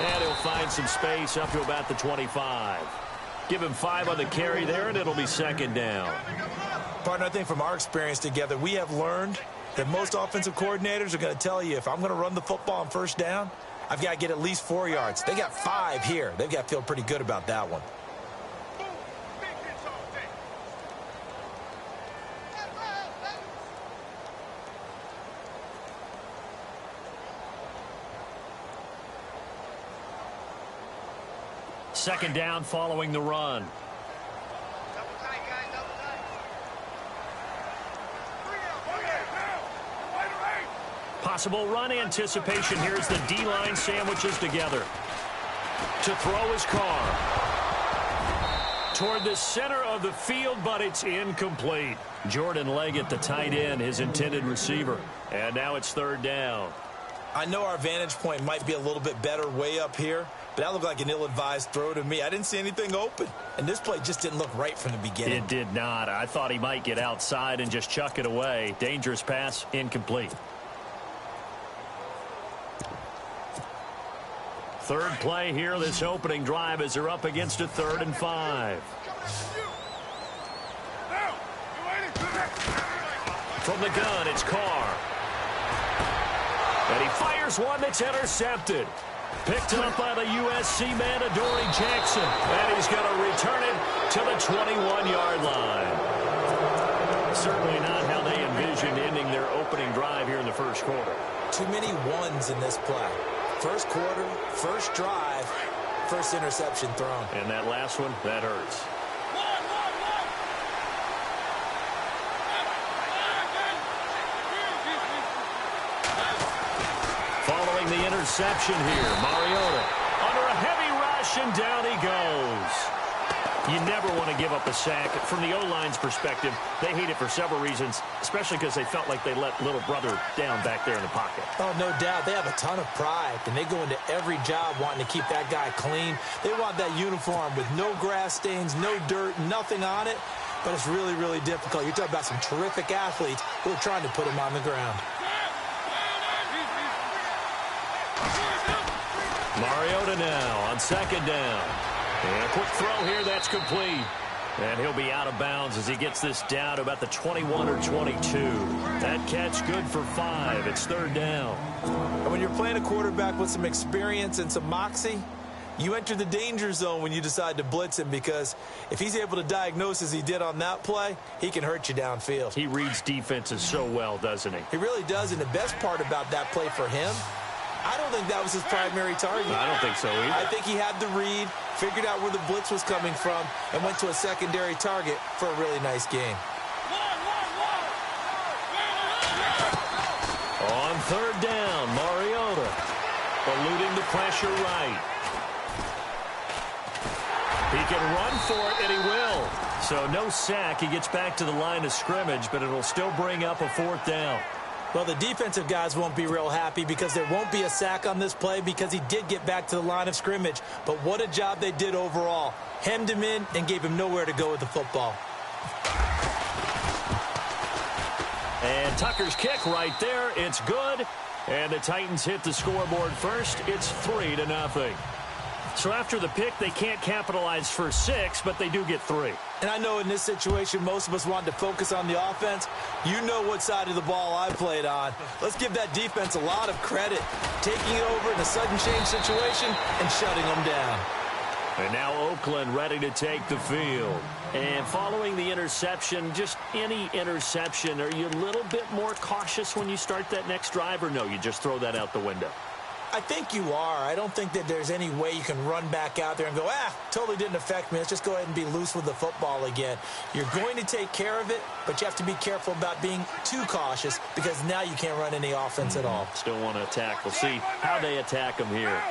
And he'll find some space up to about the 25. Give him 5 on the carry there, and it'll be second down. Partner, I think from our experience together, we have learned that most offensive coordinators are going to tell you, if I'm going to run the football on first down, I've got to get at least 4 yards. They got 5 here. They've got to feel pretty good about that one. Second down following the run. Possible run anticipation. Here's the D-line sandwiches together. To throw his car. Toward the center of the field, but it's incomplete. Jordan Leggett, the tight end, his intended receiver. And now it's third down. I know our vantage point might be a little bit better way up here, but that looked like an ill-advised throw to me. I didn't see anything open, and this play just didn't look right from the beginning. It did not. I thought he might get outside and just chuck it away. Dangerous pass, incomplete. Third play here, this opening drive, as they're up against a 3rd and 5. From the gun, it's Carr. And he fires one that's intercepted. Picked up by the USC man, Adoree Jackson. And he's going to return it to the 21-yard line. Certainly not how they envisioned ending their opening drive here in the first quarter. Too many ones in this play. First quarter, first drive, first interception thrown. And that last one, that hurts. Following the interception here, Mariota under a heavy rush, and down he goes. You never want to give up a sack. From the O-line's perspective, they hate it for several reasons, especially because they felt like they let little brother down back there in the pocket. Oh, no doubt. They have a ton of pride, and they go into every job wanting to keep that guy clean. They want that uniform with no grass stains, no dirt, nothing on it, but it's really, really difficult. You're talking about some terrific athletes who are trying to put him on the ground. Mariota now on second down. And a quick throw here, that's complete. And he'll be out of bounds as he gets this down to about the 21 or 22. That catch good for 5. It's third down. And when you're playing a quarterback with some experience and some moxie, you enter the danger zone when you decide to blitz him, because if he's able to diagnose as he did on that play, he can hurt you downfield. He reads defenses so well, doesn't he? He really does, and the best part about that play for him, I don't think that was his primary target. I don't think so either. I think he had the read, figured out where the blitz was coming from, and went to a secondary target for a really nice game. On third down, Mariota eluding the pressure right. He can run for it, and he will. So no sack. He gets back to the line of scrimmage, but it'll still bring up a 4th down. Well, the defensive guys won't be real happy because there won't be a sack on this play because he did get back to the line of scrimmage. But what a job they did overall. Hemmed him in and gave him nowhere to go with the football. And Tucker's kick right there. It's good. And the Titans hit the scoreboard first. It's 3-0. So after the pick, they can't capitalize for 6, but they do get 3. And I know in this situation, most of us wanted to focus on the offense. You know what side of the ball I played on. Let's give that defense a lot of credit, taking it over in a sudden change situation and shutting them down. And now Oakland ready to take the field. And following the interception, just any interception, are you a little bit more cautious when you start that next drive, or no, you just throw that out the window? I think you are. I don't think that there's any way you can run back out there and go, totally didn't affect me. Let's just go ahead and be loose with the football again. You're going to take care of it, but you have to be careful about being too cautious because now you can't run any offense at all. Still want to attack. We'll see how they attack them here.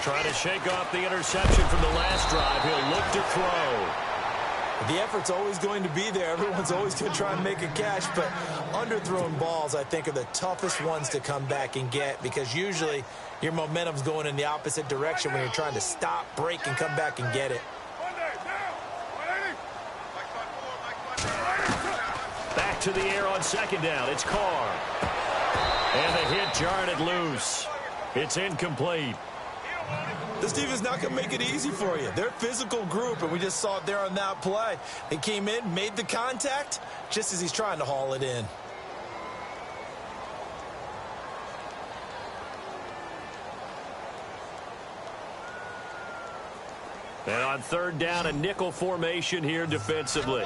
Trying to shake off the interception from the last drive. He'll look to throw. The effort's always going to be there. Everyone's always going to try and make a catch, but underthrown balls, I think, are the toughest ones to come back and get because usually your momentum's going in the opposite direction when you're trying to stop, break, and come back and get it. Back to the air on second down. It's Carr. And the hit jarred it loose. It's incomplete. This defense is not going to make it easy for you. They're a physical group, and we just saw it there on that play. They came in, made the contact, just as he's trying to haul it in. And on third down, a nickel formation here defensively.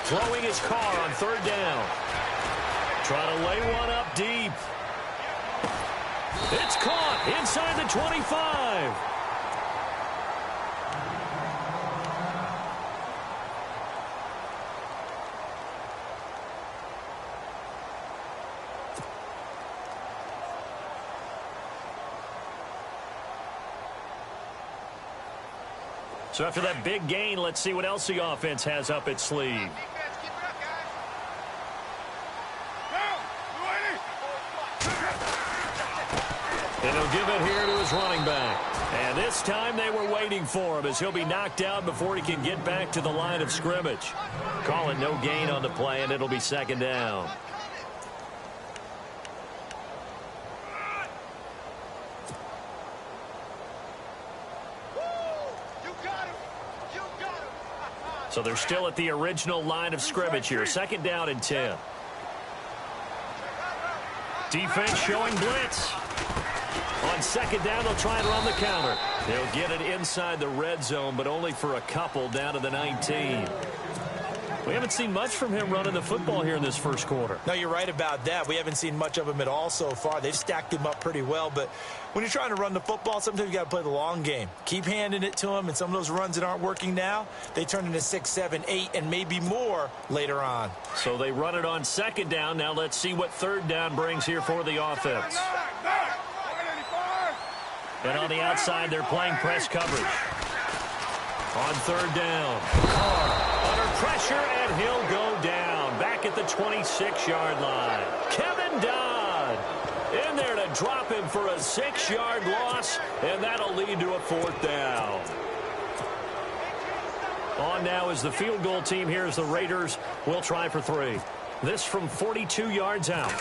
Throwing his Carr on third down. Trying to lay one up deep. It's caught inside the 25. So after that big gain, let's see what else the offense has up its sleeve. And he'll give it here to his running back. And this time they were waiting for him as he'll be knocked out before he can get back to the line of scrimmage. Call it no gain on the play, and it'll be second down. So they're still at the original line of scrimmage here. Second down and 10. Defense showing blitz. On second down, they'll try and run the counter. They'll get it inside the red zone, but only for a couple down to the 19. We haven't seen much from him running the football here in this first quarter. No, you're right about that. We haven't seen much of him at all so far. They've stacked him up pretty well, but when you're trying to run the football, sometimes you got to play the long game. Keep handing it to him, and some of those runs that aren't working now, they turn into 6, 7, 8, and maybe more later on. So they run it on second down. Now let's see what third down brings here for the offense. And on the outside, they're playing press coverage. On third down, Carr under pressure, and he'll go down. Back at the 26-yard line. Kevin Dodd in there to drop him for a 6-yard loss, and that'll lead to a fourth down. On now is the field goal team here as the Raiders will try for 3. This from 42 yards out.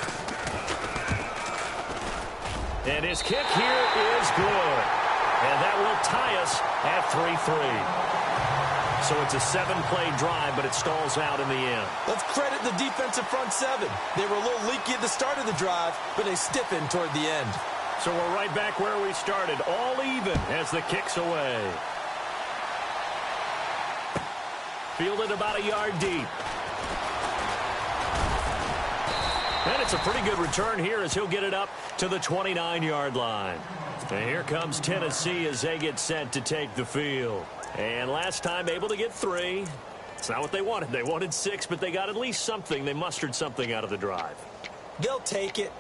And his kick here is good. And that will tie us at 3-3. So it's a 7-play drive, but it stalls out in the end. Let's credit the defensive front 7. They were a little leaky at the start of the drive, but they stiffened toward the end. So we're right back where we started, all even as the kick's away. Fielded about a yard deep. And it's a pretty good return here as he'll get it up to the 29-yard line. And here comes Tennessee as they get set to take the field. And last time able to get 3. It's not what they wanted. They wanted 6, but they got at least something. They mustered something out of the drive. They'll take it.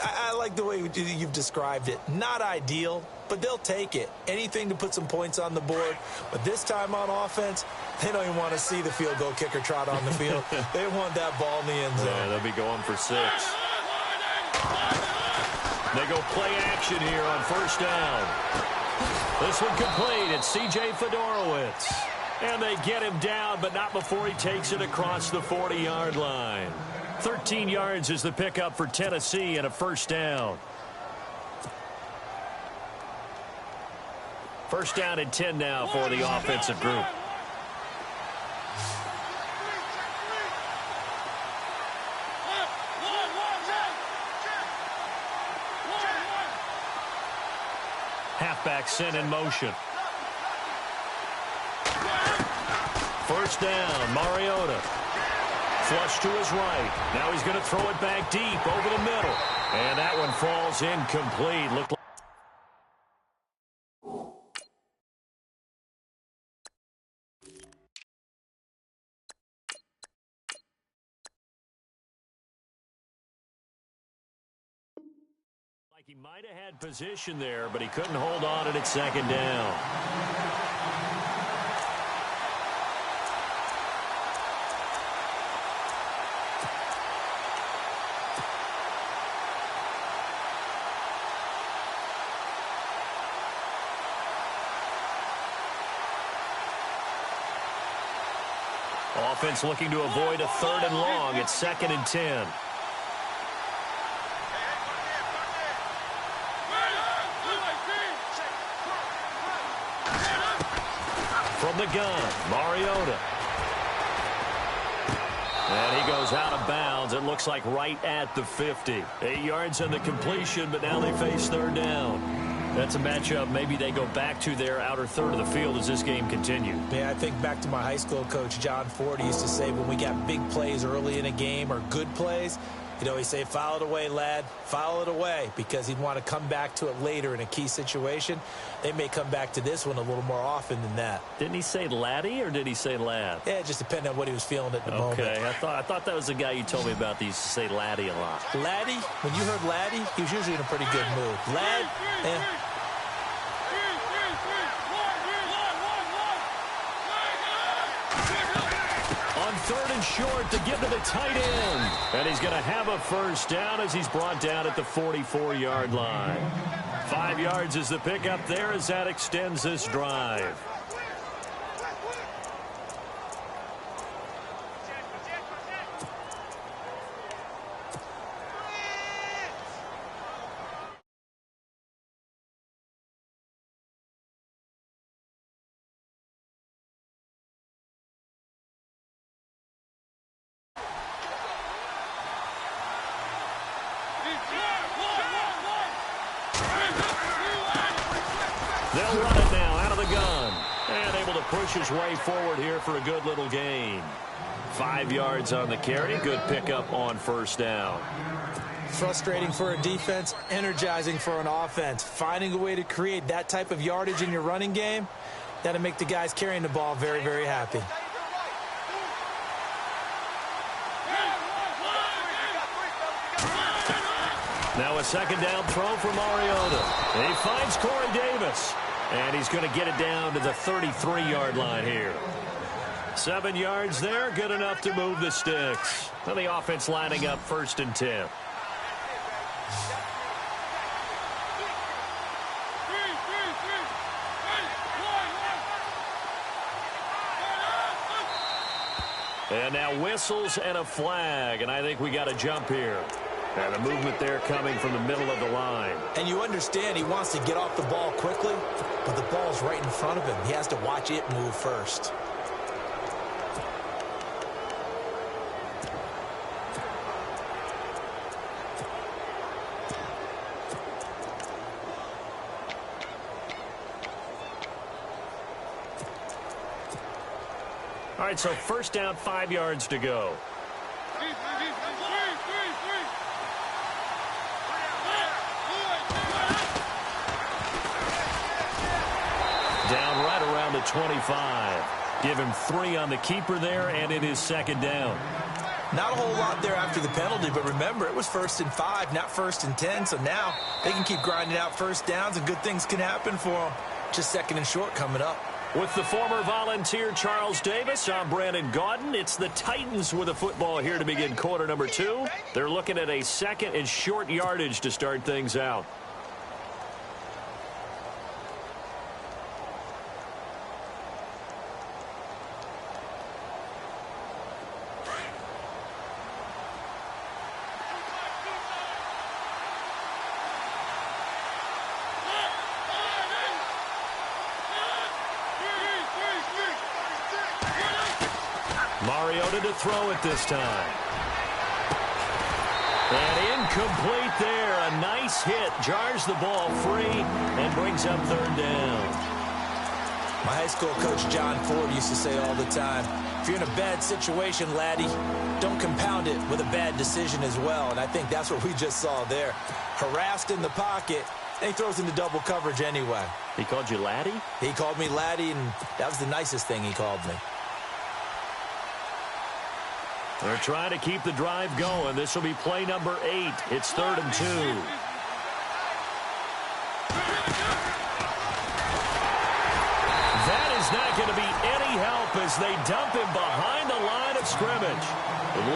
I like the way you've described it. Not ideal, but they'll take it. Anything to put some points on the board. But this time on offense, they don't even want to see the field goal kicker trot on the field. They want that ball in the end zone. Yeah, they'll be going for 6. They go play action here on first down. This one complete. It's C.J. Fedorowicz. And they get him down, but not before he takes it across the 40-yard line. 13 yards is the pickup for Tennessee and a first down. First down and 10 now for the offensive group. Halfback sent in motion. First down, Mariota. Flush to his right. Now he's going to throw it back deep over the middle. And that one falls incomplete. Looked like He might have had position there, but he couldn't hold on at second down. Offense looking to avoid a 3rd and long. It's 2nd and 10. From the gun, Mariota. And he goes out of bounds. It looks like right at the 50. 8 yards on the completion, but now they face 3rd down. That's a matchup maybe they go back to their outer third of the field as this game continues. Yeah, I think back to my high school coach, John Ford. He used to say when we got big plays early in a game or good plays, he'd always say, foul it away, lad, foul it away, because he'd want to come back to it later in a key situation. They may come back to this one a little more often than that. Didn't he say laddie or did he say lad? Yeah, it just depended on what he was feeling at the moment. Okay, I thought that was the guy you told me about that used to say laddie a lot. Laddie, when you heard laddie, he was usually in a pretty good mood. Lad, On 3rd and short to give to the tight end. And he's going to have a 1st down as he's brought down at the 44-yard line. 5 yards is the pickup there as that extends this drive. They'll run it now out of the gun. And able to push his way forward here for a good little gain. 5 yards on the carry. Good pickup on 1st down. Frustrating for a defense, energizing for an offense. Finding a way to create that type of yardage in your running game, that'll make the guys carrying the ball very, very happy. Now a 2nd down throw for Mariota. And he finds Corey Davis. And he's going to get it down to the 33-yard line here. 7 yards there, good enough to move the sticks. And the offense lining up 1st and 10. And now whistles and a flag. And I think we got a jump here. And a movement there coming from the middle of the line. And you understand he wants to get off the ball quickly, but the ball's right in front of him. He has to watch it move first. All right, so 1st down, 5 yards to go. Down right around the 25. Give him 3 on the keeper there, and it is 2nd down. Not a whole lot there after the penalty, but remember, it was 1st and 5, not 1st and 10, so now they can keep grinding out 1st downs, and good things can happen for them. Just 2nd and short coming up. With the former Volunteer Charles Davis, I'm Brandon Gaudin. It's the Titans with a football here to begin quarter number 2. They're looking at a 2nd and short yardage to start things out. Mariota to throw it this time. And incomplete there. A nice hit. Jars the ball free and brings up 3rd down. My high school coach John Ford used to say all the time, if you're in a bad situation, laddie, don't compound it with a bad decision as well. And I think that's what we just saw there. Harassed in the pocket, and he throws into double coverage anyway. He called you laddie? He called me laddie, and that was the nicest thing he called me. They're trying to keep the drive going. This will be play number 8. It's 3rd and 2. not going to be any help as they dump him behind the line of scrimmage.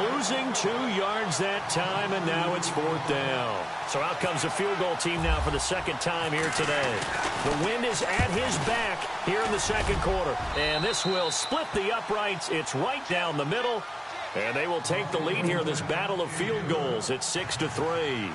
Losing 2 yards that time, and now it's 4th down. So out comes the field goal team now for the second time here today. The wind is at his back here in the second quarter. And this will split the uprights. It's right down the middle. And they will take the lead here in this battle of field goals. It's 6-3.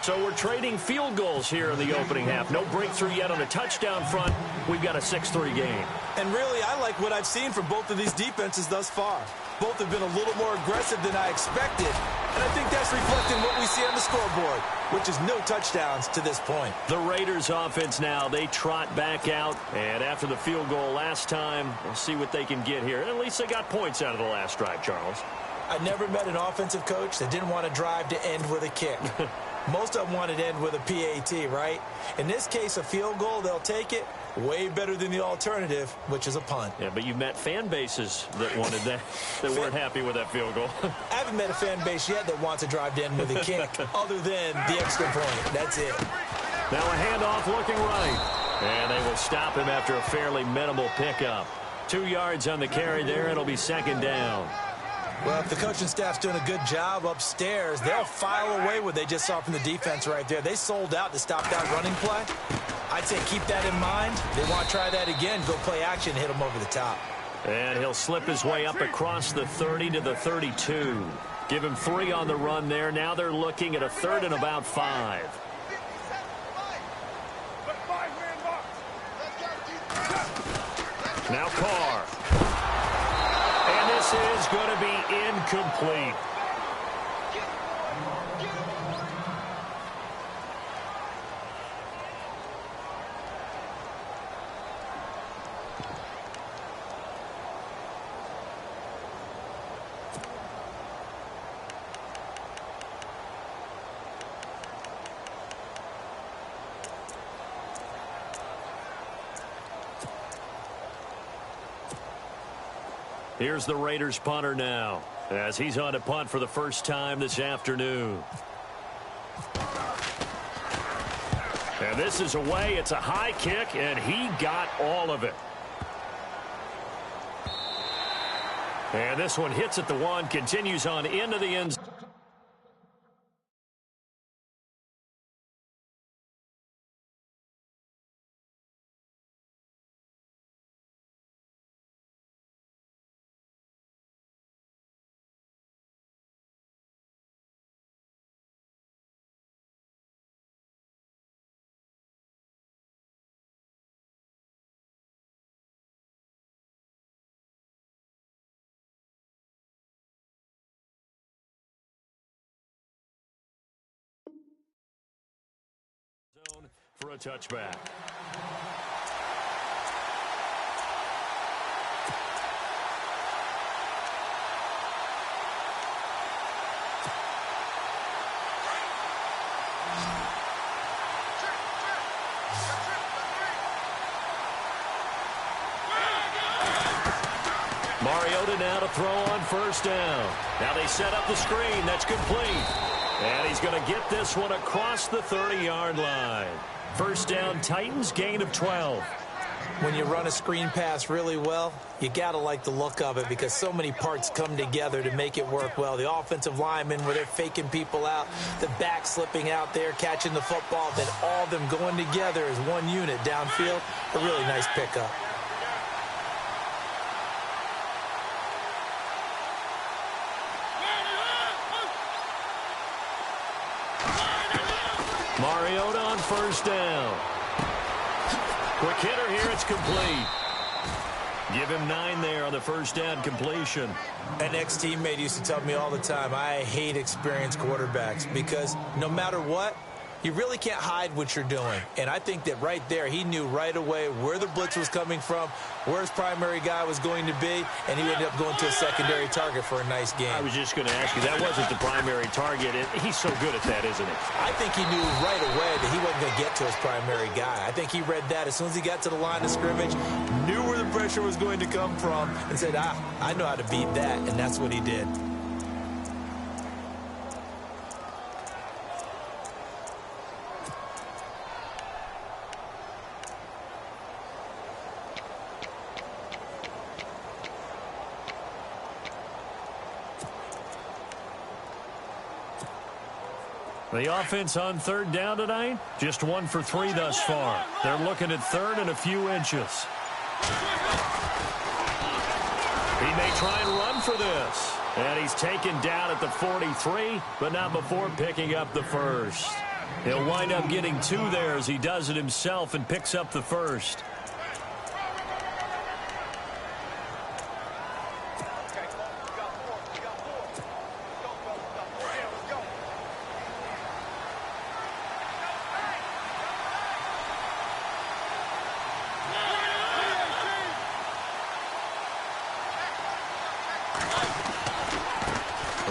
So we're trading field goals here in the opening half. No breakthrough yet on the touchdown front. We've got a 6-3 game. And really, I like what I've seen from both of these defenses thus far. Both have been a little more aggressive than I expected. And I think that's reflecting what we see on the scoreboard, which is no touchdowns to this point. The Raiders offense now, they trot back out. And after the field goal last time, we'll see what they can get here. At least they got points out of the last drive, Charles. I never met an offensive coach that didn't want to drive to end with a kick. Most of them wanted to end with a PAT, right? In this case, a field goal, they'll take it. Way better than the alternative, which is a punt. Yeah, but you met fan bases that wanted that, that weren't happy with that field goal. I haven't met a fan base yet that wants to drive to end with a kick, other than the extra point. That's it. Now a handoff looking right. And they will stop him after a fairly minimal pickup. 2 yards on the carry there. It'll be 2nd down. Well, if the coaching staff's doing a good job upstairs, they'll file away what they just saw from the defense right there. They sold out to stop that running play. I'd say keep that in mind. They want to try that again. Go play action, hit them over the top. And he'll slip his way up across the 30 to the 32. Give him 3 on the run there. Now they're looking at a 3rd and about 5. Now Carr. And this is going to be incomplete. Here's the Raiders punter now, as he's on to punt for the first time this afternoon. And this is away. It's a high kick, and he got all of it. And this one hits at the 1, continues on into the end zone. For a touchback. Mariota now to throw on first down. Now they set up the screen. That's complete. And he's going to get this one across the 30-yard line. First down, Titans, gain of 12. When you run a screen pass really well, you got to like the look of it because so many parts come together to make it work well. The offensive linemen, where they're faking people out, the back slipping out there, catching the football, then all of them going together as one unit downfield. A really nice pickup. Mariota on first down. Quick hitter here, it's complete. Give him 9 there on the first down completion. An ex-teammate used to tell me all the time, I hate experienced quarterbacks because no matter what, you really can't hide what you're doing. And I think that right there, he knew right away where the blitz was coming from, where his primary guy was going to be, and he ended up going to a secondary target for a nice game. I was just going to ask you, that wasn't the primary target. He's so good at that, isn't he? I think he knew right away that he wasn't going to get to his primary guy. I think he read that as soon as he got to the line of scrimmage, knew where the pressure was going to come from, and said, I know how to beat that, and that's what he did. The offense on third down tonight, just 1 for 3 thus far. They're looking at third and a few inches. He may try and run for this. And he's taken down at the 43, but not before picking up the first. He'll wind up getting 2 there as he does it himself and picks up the first.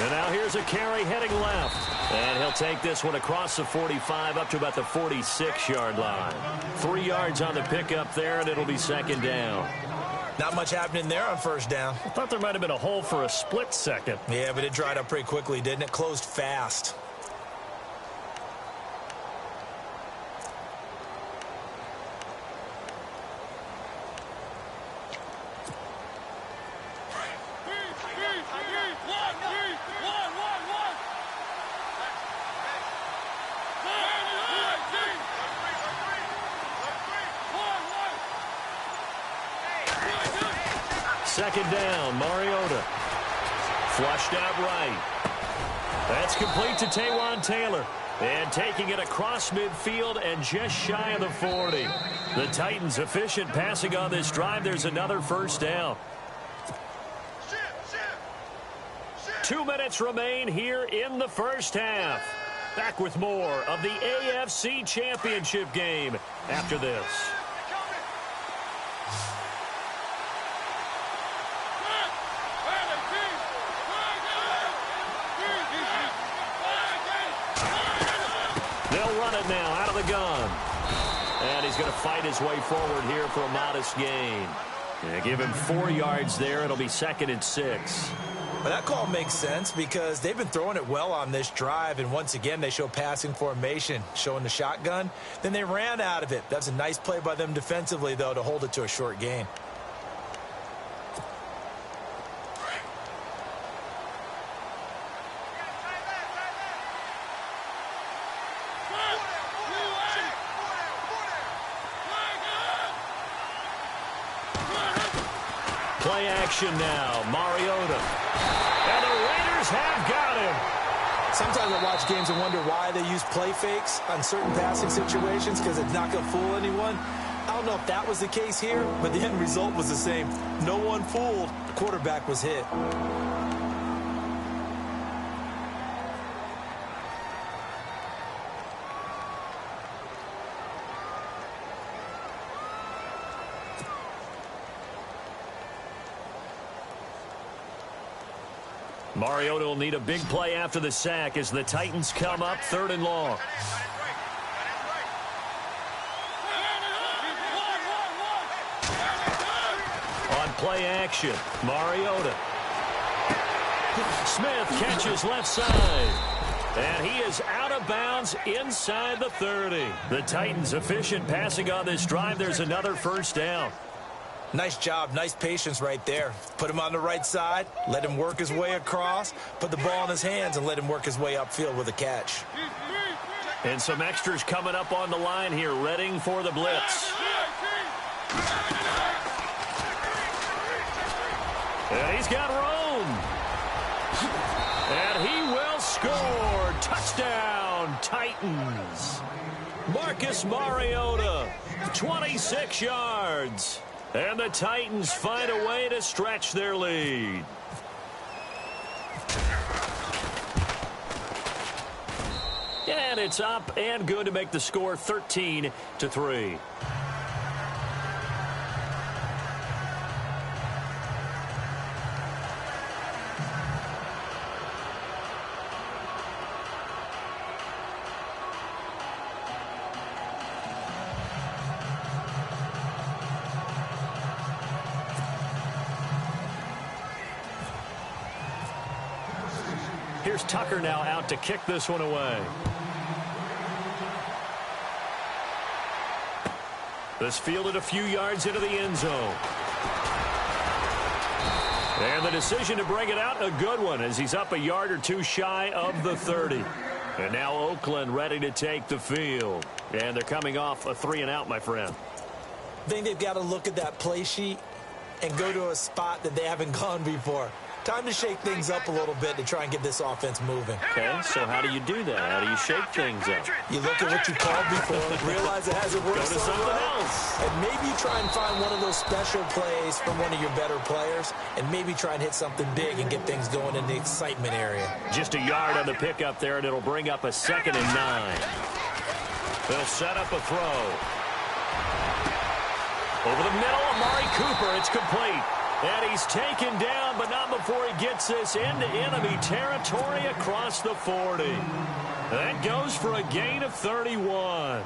And now here's a carry heading left. And he'll take this one across the 45 up to about the 46-yard line. 3 yards on the pickup there, and it'll be second down. Not much happening there on first down. I thought there might have been a hole for a split second. Yeah, but it dried up pretty quickly, didn't it? Closed fast. Second down, Mariota. Flushed out right. That's complete to Taywan Taylor. And taking it across midfield and just shy of the 40. The Titans efficient passing on this drive. There's another first down. 2 minutes remain here in the first half. Back with more of the AFC Championship game after this. They'll run it now out of the gun. And he's going to fight his way forward here for a modest gain. Yeah, give him 4 yards there. It'll be 2nd and 6. Well, that call makes sense because they've been throwing it well on this drive, and once again they show passing formation, showing the shotgun. Then they ran out of it. That's a nice play by them defensively, though, to hold it to a short gain. Play action now, Mariota. And the Raiders have got him. Sometimes I watch games and wonder why they use play fakes on certain passing situations because it's not going to fool anyone. I don't know if that was the case here, but the end result was the same. No one fooled. The quarterback was hit. Mariota will need a big play after the sack as the Titans come up 3rd and long. On play action, Mariota. Smith catches left side. And he is out of bounds inside the 30. The Titans efficient passing on this drive. There's another first down. Nice job, nice patience right there. Put him on the right side, let him work his way across, put the ball in his hands, and let him work his way upfield with a catch. And some extras coming up on the line here, readying for the blitz. And he's got room. And he will score. Touchdown, Titans. Marcus Mariota, 26 yards. And the Titans find a way to stretch their lead. And it's up and good to make the score 13-3. Here's Tucker now out to kick this one away. This fielded a few yards into the end zone. And the decision to bring it out, a good one, as he's up a yard or two shy of the 30. And now Oakland ready to take the field. And they're coming off a 3-and-out, my friend. I think they've got to look at that play sheet and go to a spot that they haven't gone before. Time to shake things up a little bit to try and get this offense moving. Okay, so how do you do that? How do you shake things up? You look at what you called before, realize it hasn't worked Go to so something well, else. and maybe try and find one of those special plays from one of your better players, and maybe try and hit something big and get things going in the excitement area. Just a yard on the pickup there, and it'll bring up a 2nd and 9. They'll set up a throw. Over the middle, Amari Cooper. It's complete. And he's taken down, but not before he gets this into enemy territory across the 40. That goes for a gain of 31.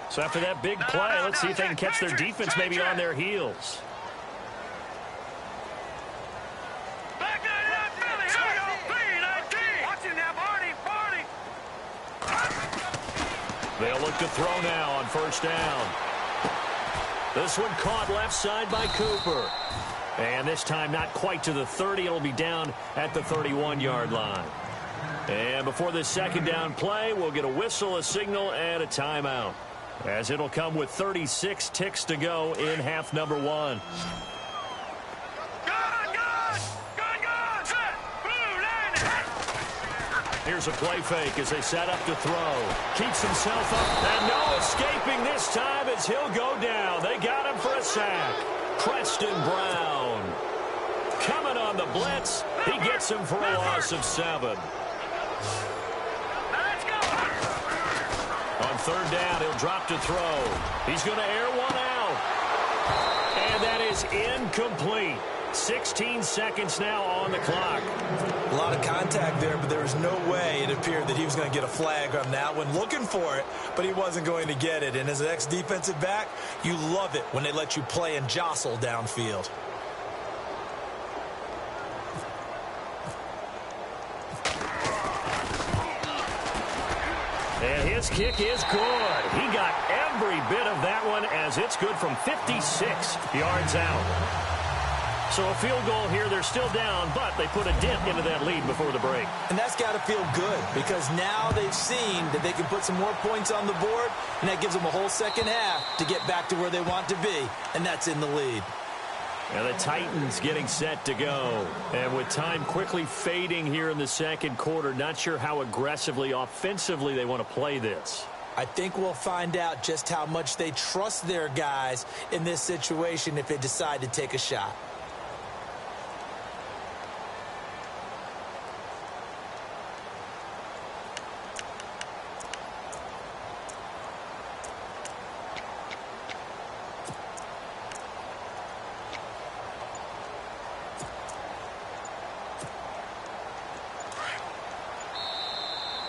So after that big play, let's see if they can catch their defense maybe on their heels. They'll look to throw now on 1st down. This one caught left side by Cooper. And this time not quite to the 30. It'll be down at the 31-yard line. And before this 2nd down play, we'll get a whistle, a signal, and a timeout, as it'll come with 36 ticks to go in half number 1. Here's a play fake as they set up to throw. Keeps himself up, and no escaping this time as he'll go down. They got him for a sack. Preston Brown coming on the blitz. He gets him for a loss of 7. On 3rd down, he'll drop to throw. He's going to air one out. And that is incomplete. 16 seconds now on the clock. A lot of contact there, but there was no way it appeared that he was going to get a flag on that one. Looking for it, but he wasn't going to get it. And as an ex-defensive back, you love it when they let you play and jostle downfield. And his kick is good. He got every bit of that one as it's good from 56 yards out. So a field goal here. They're still down, but they put a dent into that lead before the break. And that's got to feel good because now they've seen that they can put some more points on the board, and that gives them a whole 2nd half to get back to where they want to be, and that's in the lead. And the Titans getting set to go. And with time quickly fading here in the 2nd quarter, not sure how aggressively, offensively they want to play this. I think we'll find out just how much they trust their guys in this situation if they decide to take a shot.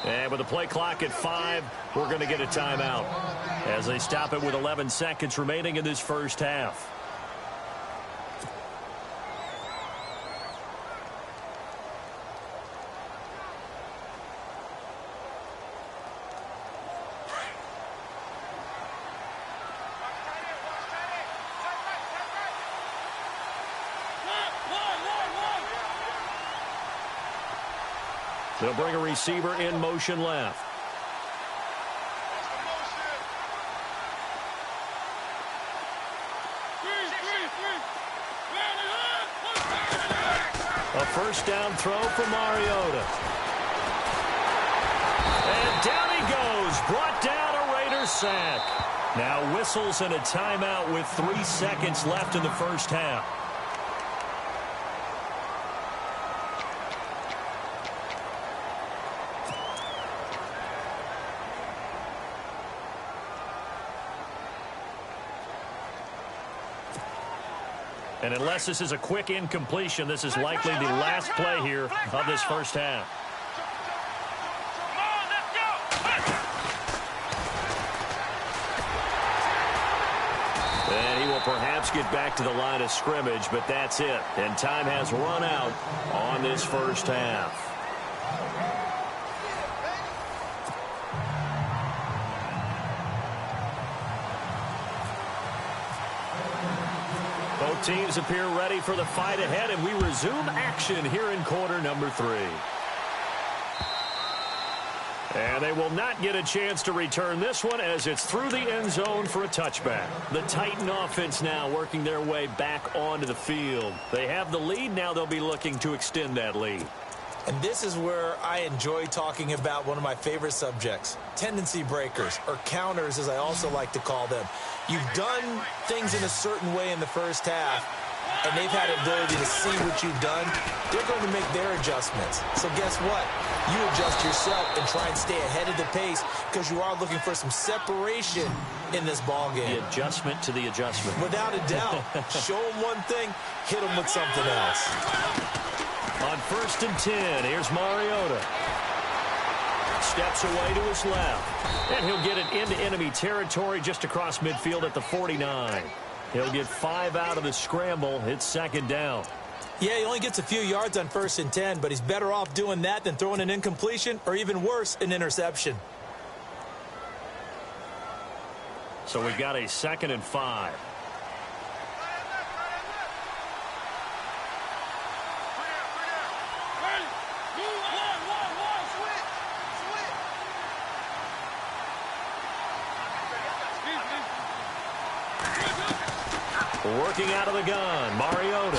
And with the play clock at 5, we're going to get a timeout as they stop it with 11 seconds remaining in this 1st half. They'll bring a receiver in motion left. A 1st down throw for Mariota. And down he goes. Brought down a Raider sack. Now whistles and a timeout with 3 seconds left in the 1st half. And unless this is a quick incompletion, this is likely the last play here of this 1st half. And he will perhaps get back to the line of scrimmage, but that's it. And time has run out on this 1st half. Both teams appear ready for the fight ahead, and we resume action here in quarter number 3. And they will not get a chance to return this one as it's through the end zone for a touchback. The Titan offense now working their way back onto the field. They have the lead. Now they'll be looking to extend that lead. And this is where I enjoy talking about one of my favorite subjects, tendency breakers, or counters as I also like to call them. You've done things in a certain way in the first half, and they've had the ability to see what you've done. They're going to make their adjustments. So guess what? You adjust yourself and try and stay ahead of the pace because you are looking for some separation in this ball game. The adjustment to the adjustment. Without a doubt. Show them one thing, hit them with something else. On 1st and 10, here's Mariota. Steps away to his left. And he'll get it into enemy territory just across midfield at the 49. He'll get 5 out of the scramble. It's 2nd down. Yeah, he only gets a few yards on 1st and 10, but he's better off doing that than throwing an incompletion or even worse, an interception. So we've got a 2nd and 5. Working out of the gun, Mariota.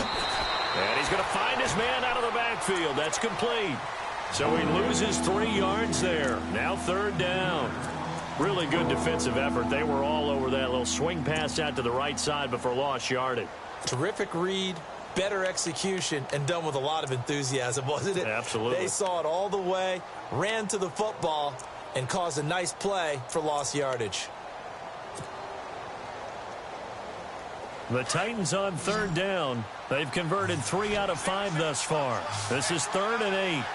And he's going to find his man out of the backfield. That's complete. So he loses 3 yards there. Now 3rd down. Really good defensive effort. They were all over that little swing pass out to the right side before lost yardage. Terrific read, better execution, and done with a lot of enthusiasm, wasn't it? Absolutely. They saw it all the way, ran to the football, and caused a nice play for lost yardage. The Titans on 3rd down. They've converted 3 out of 5 thus far. This is 3rd and 8.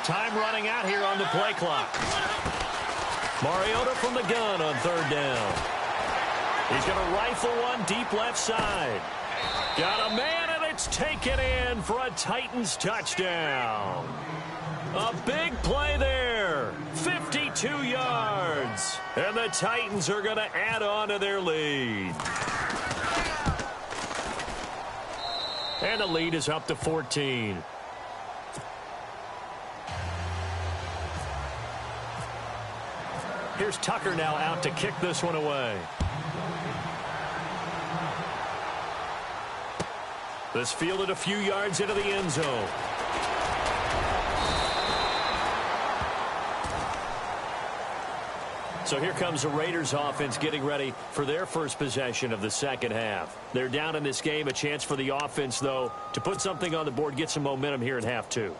Time running out here on the play clock. Mariota from the gun on 3rd down. He's going to rifle one deep left side. Got a man, and it's taken in for a Titans touchdown. A big play there, 52 yards, and the Titans are going to add on to their lead. And the lead is up to 14. Here's Tucker now out to kick this one away. This fielded a few yards into the end zone. So here comes the Raiders offense getting ready for their first possession of the 2nd half. They're down in this game. A chance for the offense, though, to put something on the board, get some momentum here in half 2.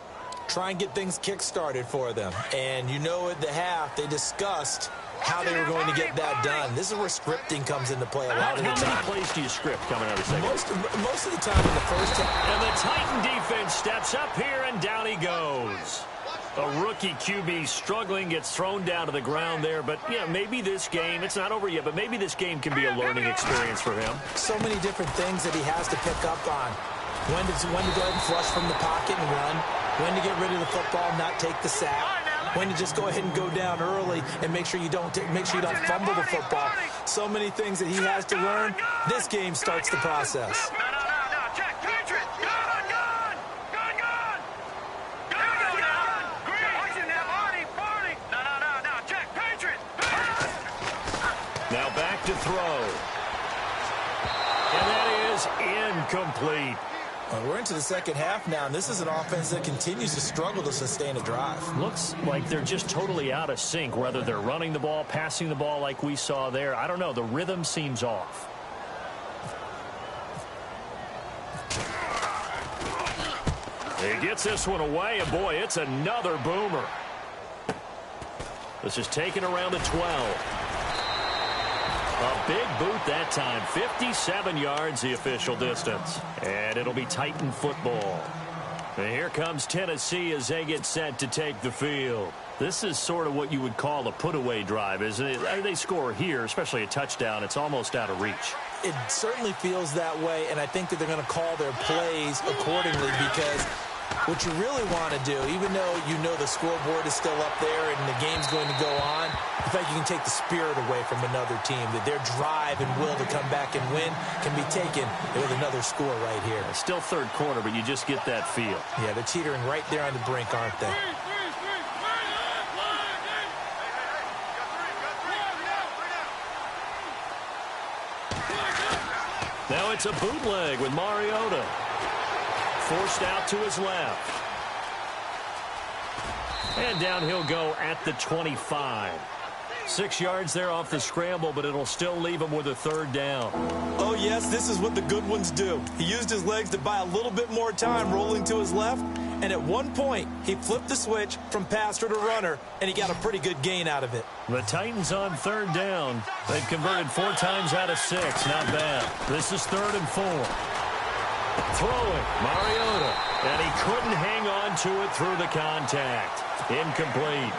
Try and get things kick-started for them. And you know at the half, they discussed how they were going to get that done. This is where scripting comes into play a lot of the time. How many plays do you script coming out of the second? Most of the time in the first half. And the Titan defense steps up here, and down he goes. A rookie QB struggling, gets thrown down to the ground there. But, yeah, maybe this game, it's not over yet, but maybe this game can be a learning experience for him. So many different things that he has to pick up on. When to go ahead and flush from the pocket and run. When to get rid of the football, not take the sack. When to just go ahead and go down early and make sure you don't fumble the football. So many things that he has to learn. This game starts the process. Now back to throw. And that is incomplete. We're into the 2nd half now, and this is an offense that continues to struggle to sustain a drive. Looks like they're just totally out of sync, whether they're running the ball, passing the ball like we saw there. I don't know. The rhythm seems off. He gets this one away, and boy, it's another boomer. This is taken around the 12. A big boot that time. 57 yards the official distance. And it'll be Titan football. And here comes Tennessee as they get set to take the field. This is sort of what you would call a put-away drive, isn't it? They score here, especially a touchdown. It's almost out of reach. It certainly feels that way, and I think that they're going to call their plays accordingly because What you really want to do, even though you know the scoreboard is still up there and the game's going to go on, in fact, you can take the spirit away from another team, that their drive and will to come back and win can be taken with another score right here. Still third quarter, but you just get that feel. Yeah, they're teetering right there on the brink, aren't they? Now it's a bootleg with Mariota. Forced out to his left. And down he'll go at the 25. 6 yards there off the scramble, but it'll still leave him with a third down. Oh, yes, this is what the good ones do. He used his legs to buy a little bit more time rolling to his left, and at one point, he flipped the switch from passer to runner, and he got a pretty good gain out of it. The Titans on third down. They've converted 4 times out of 6. Not bad. This is 3rd and 4. Throwing, Mariota, and he couldn't hang on to it through the contact. Incomplete.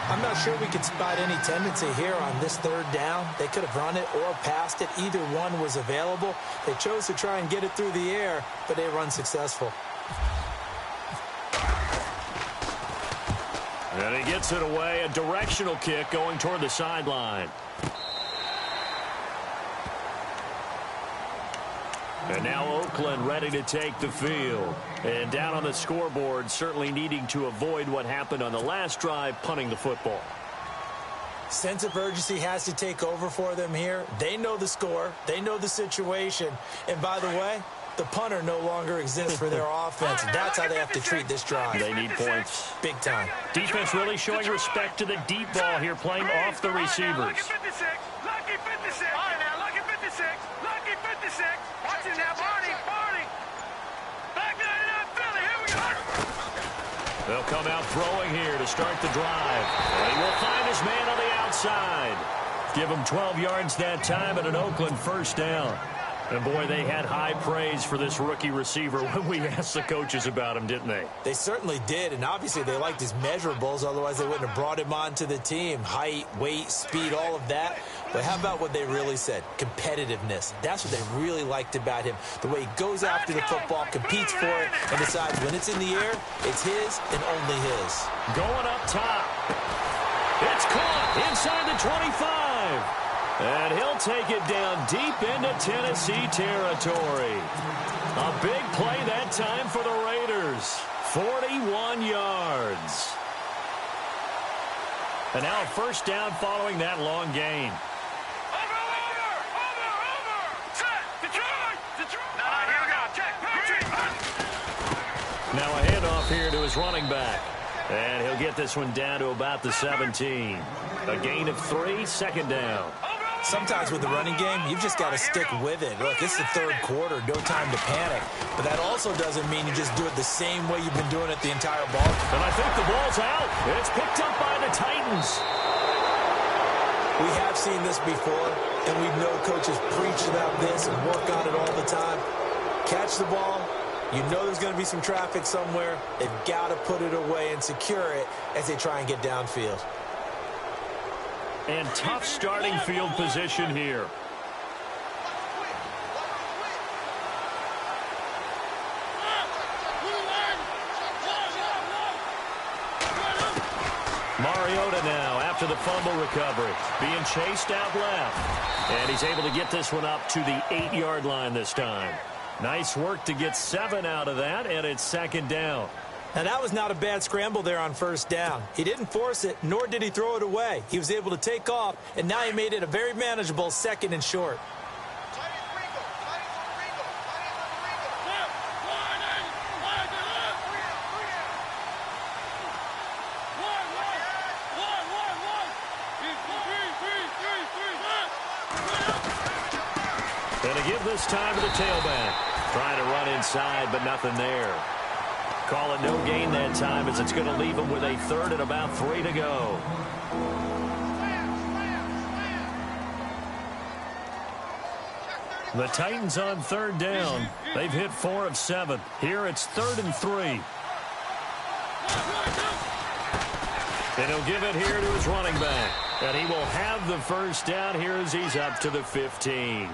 I'm not sure we could spot any tendency here on this third down. They could have run it or passed it. Either one was available. They chose to try and get it through the air, but they were unsuccessful. And he gets it away, a directional kick going toward the sideline. And now Oakland ready to take the field. And down on the scoreboard, certainly needing to avoid what happened on the last drive, punting the football. Sense of urgency has to take over for them here. They know the score. They know the situation. And by the way, the punter no longer exists for their offense. That's how they have to treat this drive. They need points. Big time. Defense really showing respect to the deep ball here, playing off the receivers. Lucky 56. Lucky 56. All right, now, lucky 56. Lucky 56. Watch it now, Barney. Barney. Back 99, Philly. Here we go. They'll come out throwing here to start the drive. And he will find his man on the outside. Give him 12 yards that time and an Oakland first down. And, boy, they had high praise for this rookie receiver when we asked the coaches about him, didn't they? They certainly did, and obviously they liked his measurables. Otherwise, they wouldn't have brought him onto the team. Height, weight, speed, all of that. But how about what they really said? Competitiveness. That's what they really liked about him. The way he goes after the football, competes for it, and decides when it's in the air, it's his and only his. Going up top. It's caught inside the 25. And he'll take it down deep into Tennessee territory. A big play that time for the Raiders. 41 yards. And now a first down following that long gain. Over. Set. Detroit. All right, here we go. Check. Now a handoff here to his running back. And he'll get this one down to about the 17. A gain of 3, second down. Sometimes with the running game, you've just got to stick with it. Look, it's the third quarter, no time to panic. But that also doesn't mean you just do it the same way you've been doing it the entire ball. And I think the ball's out. It's picked up by the Titans. We have seen this before, and we know coaches preach about this and work on it all the time. Catch the ball. You know there's going to be some traffic somewhere. They've got to put it away and secure it as they try and get downfield. And tough starting field position here. Mariota now after the fumble recovery. Being chased out left. And he's able to get this one up to the 8-yard line this time. Nice work to get 7 out of that, and it's second down. Now, that was not a bad scramble there on first down. He didn't force it, nor did he throw it away. He was able to take off, and now he made it a very manageable 2nd and short. And to give this time to the tailback. Trying to run inside, but nothing there. Call it no gain that time as it's going to leave him with a 3rd and about 3 to go. The Titans on 3rd down. They've hit 4 of 7. Here it's 3rd and 3. And he'll give it here to his running back. And he will have the first down here as he's up to the 15.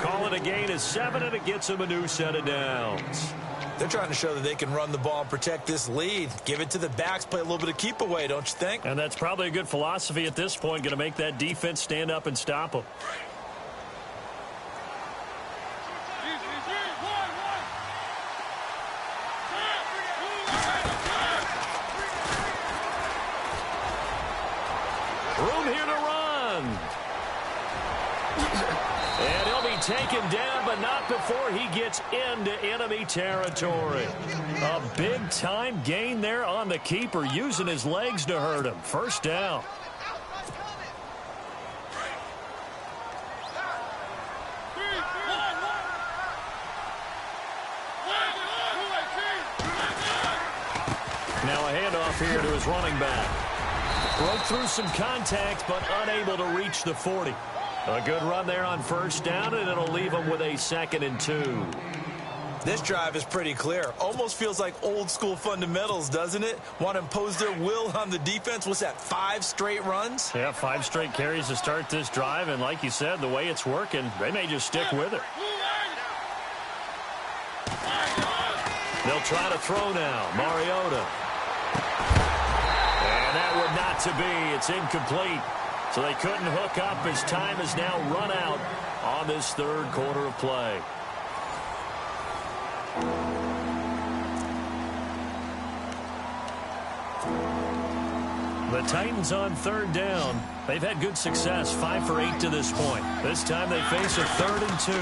Call it a gain of 7, and it gets him a new set of downs. They're trying to show that they can run the ball and protect this lead. Give it to the backs, play a little bit of keep away, don't you think? And that's probably a good philosophy at this point, going to make that defense stand up and stop them. Room here to run. And he'll be taken down, but not before he gets into enemy territory. A big-time gain there on the keeper, using his legs to hurt him. First down. Now a handoff here to his running back. Broke through some contact, but unable to reach the 40. A good run there on first down, and it'll leave them with a 2nd and 2. This drive is pretty clear. Almost feels like old-school fundamentals, doesn't it? Want to impose their will on the defense. What's that, 5 straight runs? Yeah, 5 straight carries to start this drive, and like you said, the way it's working, they may just stick with it. They'll try to throw now. Mariota. And that would not to be. It's incomplete. So they couldn't hook up as time is now run out on this 3rd quarter of play. The Titans on 3rd down. They've had good success, 5 for 8 to this point. This time they face a 3rd and 2.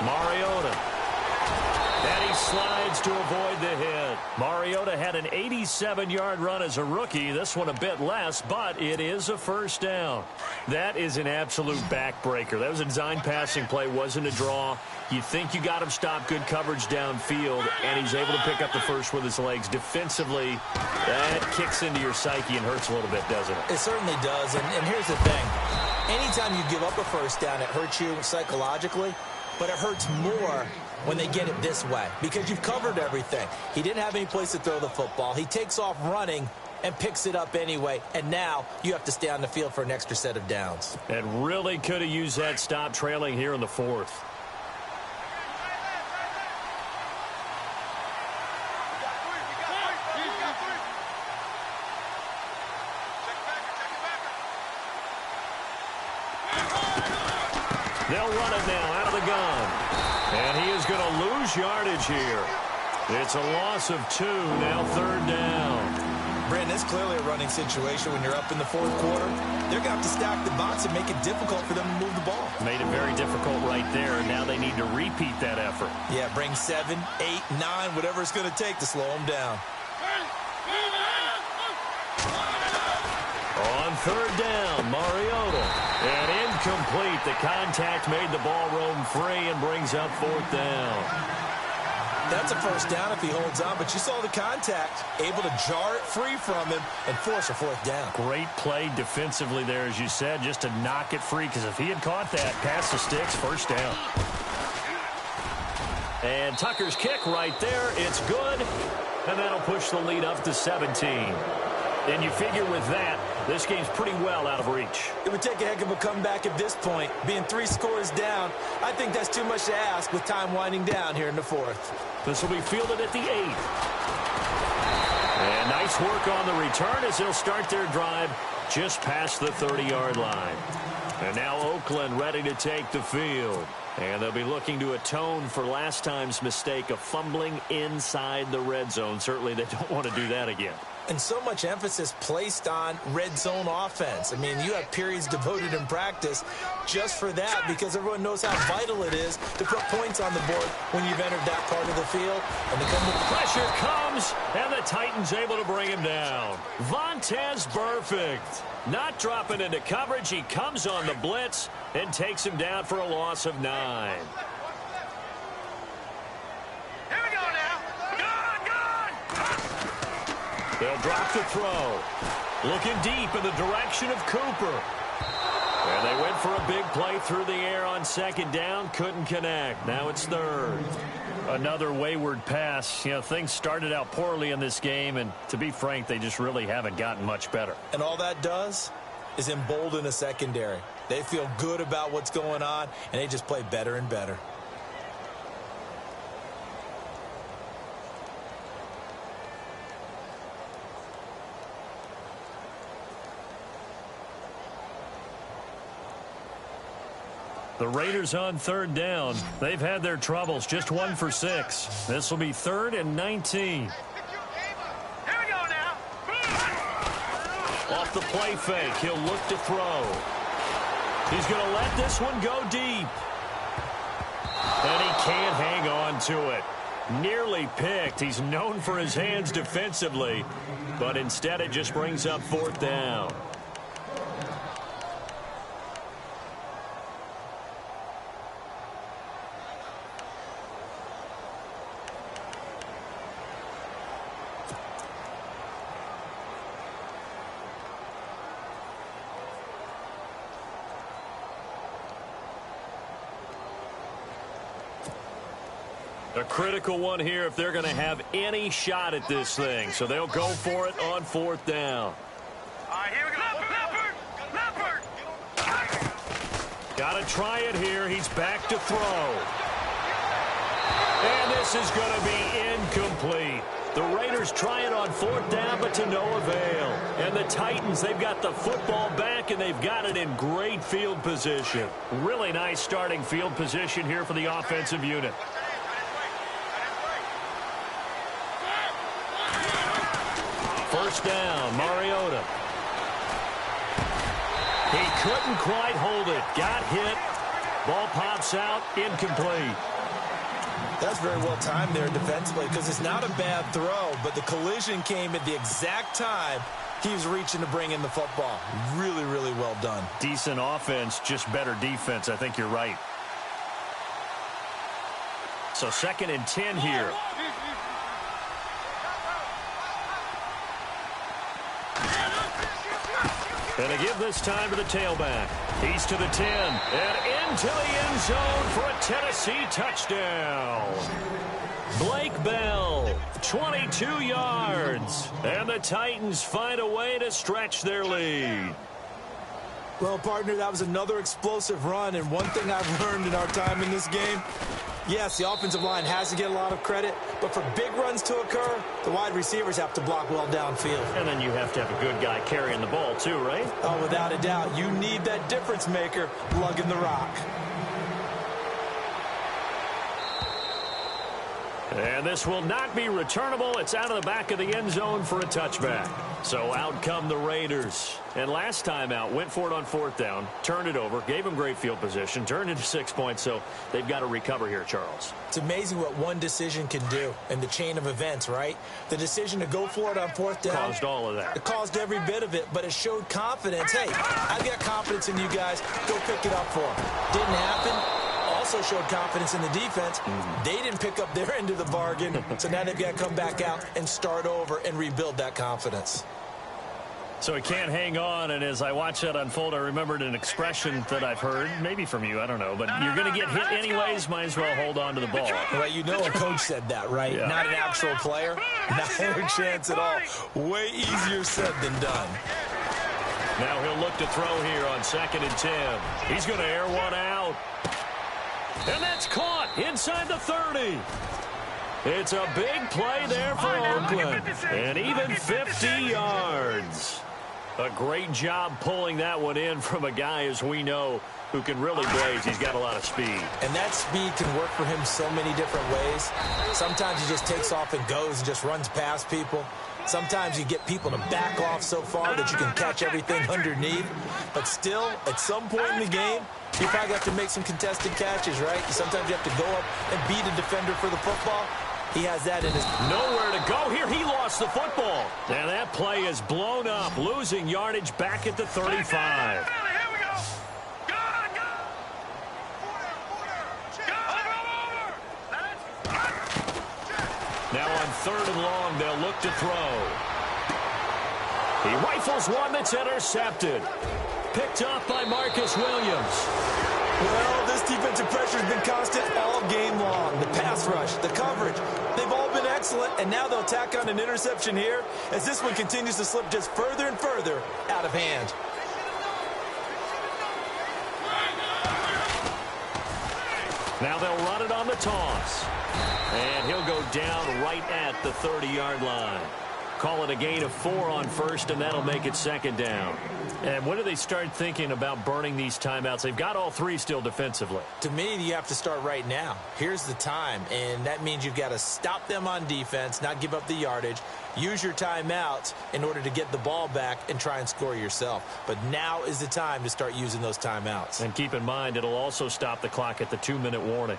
Mariota. And he slides to avoid the hit. Mariota had an 87-yard run as a rookie. This one a bit less, but it is a first down. That is an absolute backbreaker. That was a design passing play, wasn't a draw. You think you got him stopped, good coverage downfield, and he's able to pick up the first with his legs. Defensively, that kicks into your psyche and hurts a little bit, doesn't it? It certainly does, and here's the thing. Anytime you give up a first down, it hurts you psychologically, but it hurts more when they get it this way because you've covered everything. He didn't have any place to throw the football. He takes off running and picks it up anyway, and now you have to stay on the field for an extra set of downs. And really could have used that stop trailing here in the 4th. They'll run it now out of the gun. And he is going to lose yardage here. It's a loss of 2, now 3rd down. Brandon, it's clearly a running situation when you're up in the 4th quarter. They're going to have to stack the box and make it difficult for them to move the ball. Made it very difficult right there, and now they need to repeat that effort. Yeah, bring 7, 8, 9, whatever it's going to take to slow them down. On 3rd down, Mariota. And incomplete. The contact made the ball roam free and brings up 4th down. That's a first down if he holds on, but you saw the contact, able to jar it free from him and force a 4th down. Great play defensively there, as you said, just to knock it free, because if he had caught that, past the sticks, first down. And Tucker's kick right there, it's good, and that'll push the lead up to 17. And you figure with that, this game's pretty well out of reach. It would take a heck of a comeback at this point. Being 3 scores down, I think that's too much to ask with time winding down here in the 4th. This will be fielded at the 8th. And nice work on the return as they'll start their drive just past the 30-yard line. And now Oakland ready to take the field. And they'll be looking to atone for last time's mistake of fumbling inside the red zone. Certainly they don't want to do that again. And so much emphasis placed on red zone offense. I mean, you have periods devoted in practice just for that because everyone knows how vital it is to put points on the board when you've entered that part of the field. And the pressure comes, and the Titans able to bring him down. Vontaze Burfict not dropping into coverage. He comes on the blitz and takes him down for a loss of 9. They'll drop the throw. Looking deep in the direction of Cooper. And they went for a big play through the air on 2nd down. Couldn't connect. Now it's 3rd. Another wayward pass. You know, things started out poorly in this game, and to be frank, they just really haven't gotten much better. And all that does is embolden a secondary. They feel good about what's going on, and they just play better and better. The Raiders on third down. They've had their troubles, just 1 for 6. This will be 3rd and 19. Here we go now. Off the play fake, he'll look to throw. He's going to let this one go deep. And he can't hang on to it. Nearly picked. He's known for his hands defensively, but instead it just brings up 4th down. A critical one here if they're going to have any shot at this thing. So they'll go for it on 4th down. All right, here we go. Leopard! Got to try it here. He's back to throw. And this is going to be incomplete. The Raiders try it on 4th down, but to no avail. And the Titans, they've got the football back, and they've got it in great field position. Really nice starting field position here for the offensive unit. First down, Mariota. He couldn't quite hold it. Got hit. Ball pops out, incomplete. That's very well timed there defensively because it's not a bad throw, but the collision came at the exact time he was reaching to bring in the football. Really, really well done. Decent offense, just better defense. I think you're right. So 2nd and 10 here. And they give this time to the tailback. He's to the 10 and into the end zone for a Tennessee touchdown. Blake Bell, 22 yards. And the Titans find a way to stretch their lead. Well, partner, that was another explosive run, and one thing I've learned in our time in this game, yes, the offensive line has to get a lot of credit, but for big runs to occur, the wide receivers have to block well downfield. And then you have to have a good guy carrying the ball too, right? Oh, without a doubt. You need that difference maker lugging the rock. And this will not be returnable. It's out of the back of the end zone for a touchback. So out come the Raiders. And last time out, went for it on 4th down, turned it over, gave them great field position, turned into 6 points, so they've got to recover here, Charles. It's amazing what one decision can do in the chain of events, right? The decision to go for it on 4th down. Caused all of that. It caused every bit of it, but it showed confidence. Hey, I've got confidence in you guys. Go pick it up for them. Didn't happen. Also showed confidence in the defense. They didn't pick up their end of the bargain, so now they've got to come back out and start over and rebuild that confidence. So he can't hang on, and as I watch that unfold, I remembered an expression that I've heard, maybe from you, I don't know, but you're going to get hit anyways, might as well hold on to the ball. Well, you know a coach said that, right? Yeah. Not an actual player. Not a chance at all. Way easier said than done. Now he'll look to throw here on 2nd and 10. He's going to air one out. And that's caught inside the 30. It's a big play there for Oakland. And even 50 yards. A great job pulling that one in from a guy, as we know, who can really blaze. He's got a lot of speed. And that speed can work for him so many different ways. Sometimes he just takes off and goes and just runs past people. Sometimes you get people to back off so far that you can catch everything underneath. But still, at some point in the game, you probably have to make some contested catches, right? Sometimes you have to go up and beat a defender for the football. He has that in his... Nowhere to go here. He lost the football. And that play is blown up, losing yardage back at the 35. Now on 3rd and long, they'll look to throw. He rifles one that's intercepted. Picked up by Marcus Williams. Well, this defensive pressure has been constant all game long. The pass rush, the coverage, they've all been excellent, and now they'll tack on an interception here as this one continues to slip just further and further out of hand. Now they'll run it on the toss. And he'll go down right at the 30-yard line. call it a gain of 4 on first, and that'll make it second down. And when do they start thinking about burning these timeouts? They've got all 3 still defensively. To me, you have to start right now. Here's the time, and that means you've got to stop them on defense, not give up the yardage, use your timeouts in order to get the ball back and try and score yourself. But now is the time to start using those timeouts. And keep in mind, it'll also stop the clock at the 2-minute warning.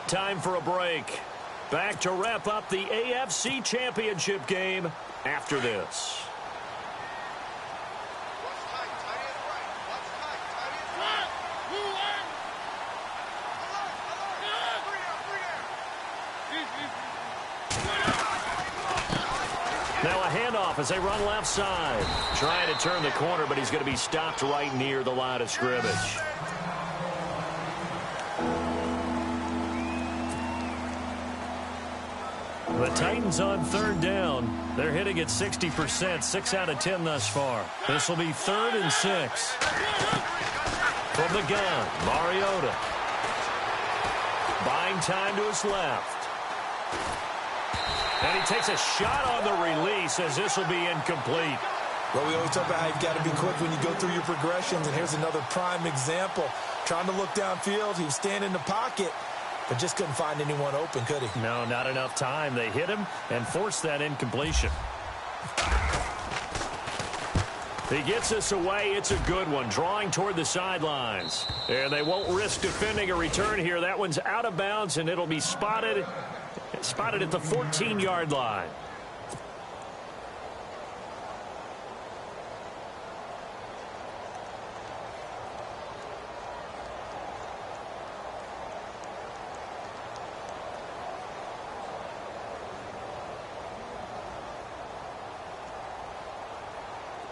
Time for a break. Back to wrap up the AFC Championship game after this. Now a handoff as they run left side. Trying to turn the corner, but he's going to be stopped right near the line of scrimmage. The Titans on third down. They're hitting at 60%, 6 out of 10 thus far. This will be 3rd and 6. From the gun, Mariota. Buying time to his left. And he takes a shot on the release as this will be incomplete. Well, we always talk about how you've got to be quick when you go through your progressions, and here's another prime example. Trying to look downfield, he was standing in the pocket, but just couldn't find anyone open, could he? No, not enough time. They hit him and forced that incompletion. He gets this away. It's a good one, drawing toward the sidelines. And they won't risk defending a return here. That one's out of bounds, and it'll be spotted at the 14-yard line.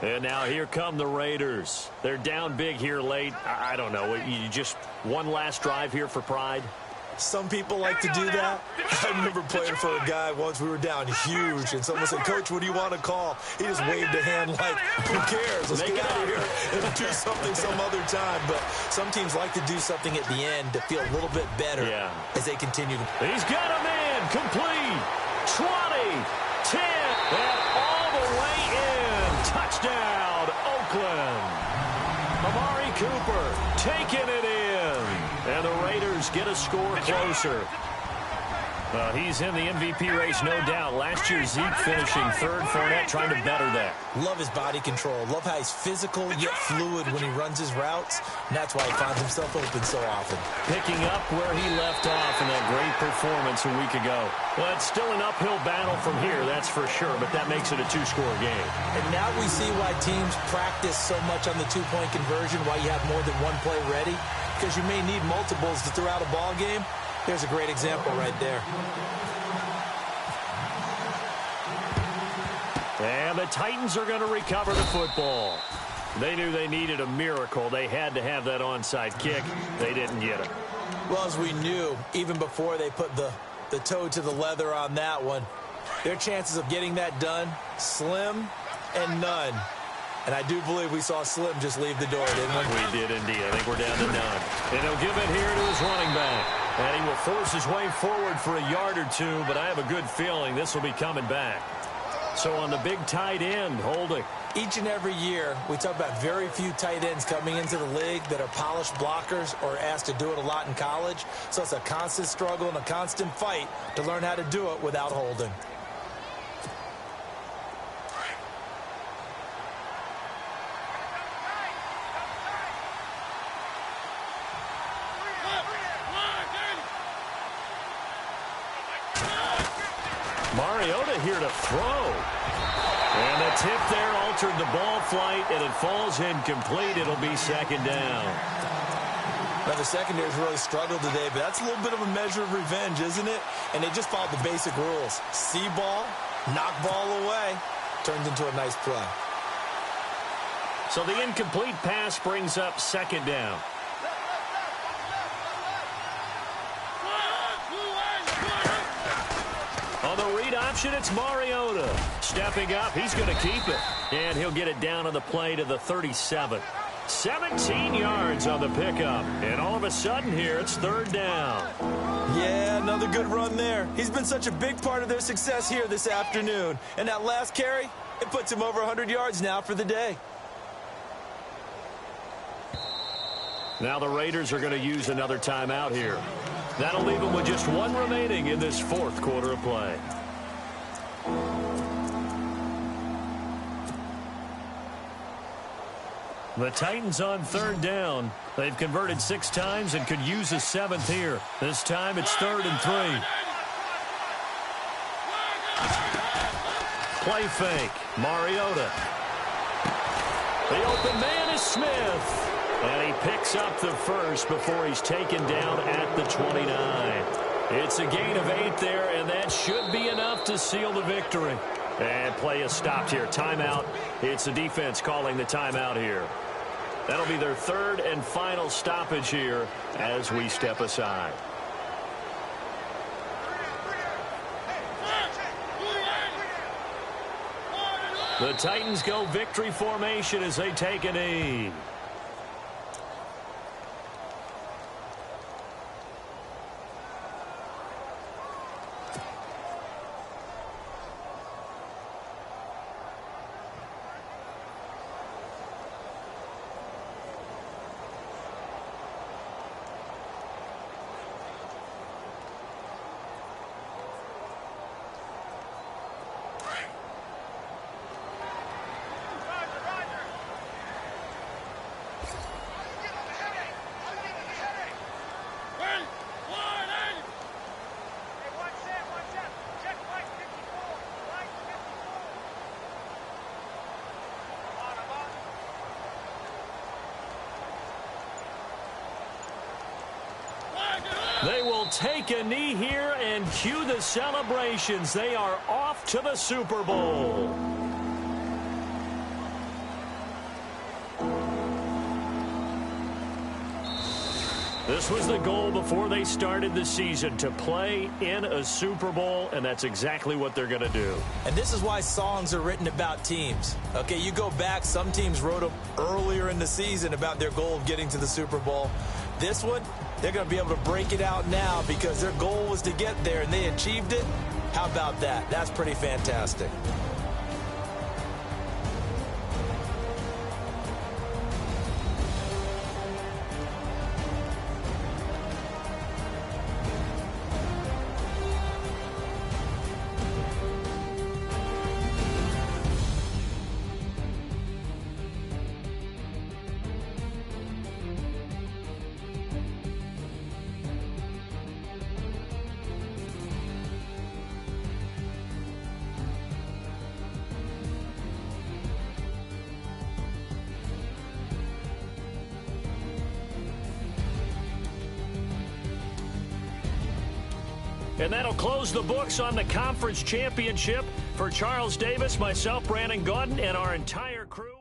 And now here come the Raiders. They're down big here late. I don't know. You just one last drive here for pride? Some people like to do that. I remember playing for a guy once. We were down huge, and someone said, "Coach, what do you want to call?" He just waved a hand like, "Who cares? Let's get out of here and do something some other time." But some teams like to do something at the end to feel a little bit better as they continue to. He's got a man complete. 20, 10, and all the way in. Touchdown, Oakland. Amari Cooper taking it in. And the Raiders get a score closer. He's in the MVP race, no doubt. Last year, Zeke finishing 3rd. Fournette trying to better that. Love his body control. Love how he's physical yet fluid when he runs his routes. And that's why he finds himself open so often. Picking up where he left off in that great performance a week ago. Well, it's still an uphill battle from here, that's for sure, but that makes it a 2-score game. And now we see why teams practice so much on the 2-point conversion, why you have more than one play ready, because you may need multiples to throw out a ball game. There's a great example right there. And the Titans are going to recover the football. They knew they needed a miracle. They had to have that onside kick. They didn't get it. Well, as we knew, even before they put the toe to the leather on that one, their chances of getting that done, slim and none. And I do believe we saw Slim just leave the door, didn't we? We did indeed. I think we're down to none. And he'll give it here to his running back. And he will force his way forward for a yard or two, but I have a good feeling this will be coming back. So on the big tight end, Holding. Each and every year, we talk about very few tight ends coming into the league that are polished blockers or asked to do it a lot in college. So it's a constant struggle and a constant fight to learn how to do it without holding. Mariota here to throw. And the tip there altered the ball flight, and it falls incomplete. It'll be second down. Now, the secondary's really struggled today, but that's a little bit of a measure of revenge, isn't it? And they just followed the basic rules. See ball, knock ball away, turns into a nice play. So the incomplete pass brings up second down. On the read option, it's Mariota. Stepping up, he's going to keep it. And he'll get it down on the play to the 37. 17 yards on the pickup. And all of a sudden here, it's third down. Yeah, another good run there. He's been such a big part of their success here this afternoon. And that last carry, it puts him over 100 yards now for the day. Now the Raiders are going to use another timeout here. That'll leave them with just one remaining in this fourth quarter of play. The Titans on third down. They've converted 6 times and could use a 7th here. This time it's 3rd and 3. Play fake. Mariota. The open man is Smith. And he picks up the first before he's taken down at the 29. It's a gain of 8 there, and that should be enough to seal the victory. And play is stopped here. Timeout. It's the defense calling the timeout here. That'll be their 3rd and final stoppage here as we step aside. The Titans go victory formation as they take a knee. They will take a knee here and cue the celebrations. They are off to the Super Bowl. This was the goal before they started the season, to play in a Super Bowl, and that's exactly what they're going to do. And this is why songs are written about teams. Okay, you go back, some teams wrote them earlier in the season about their goal of getting to the Super Bowl. This one, they're going to be able to break it out now because their goal was to get there, and they achieved it. How about that? That's pretty fantastic. And that'll close the books on the conference championship for Charles Davis, myself, Brandon Gaudin, and our entire crew.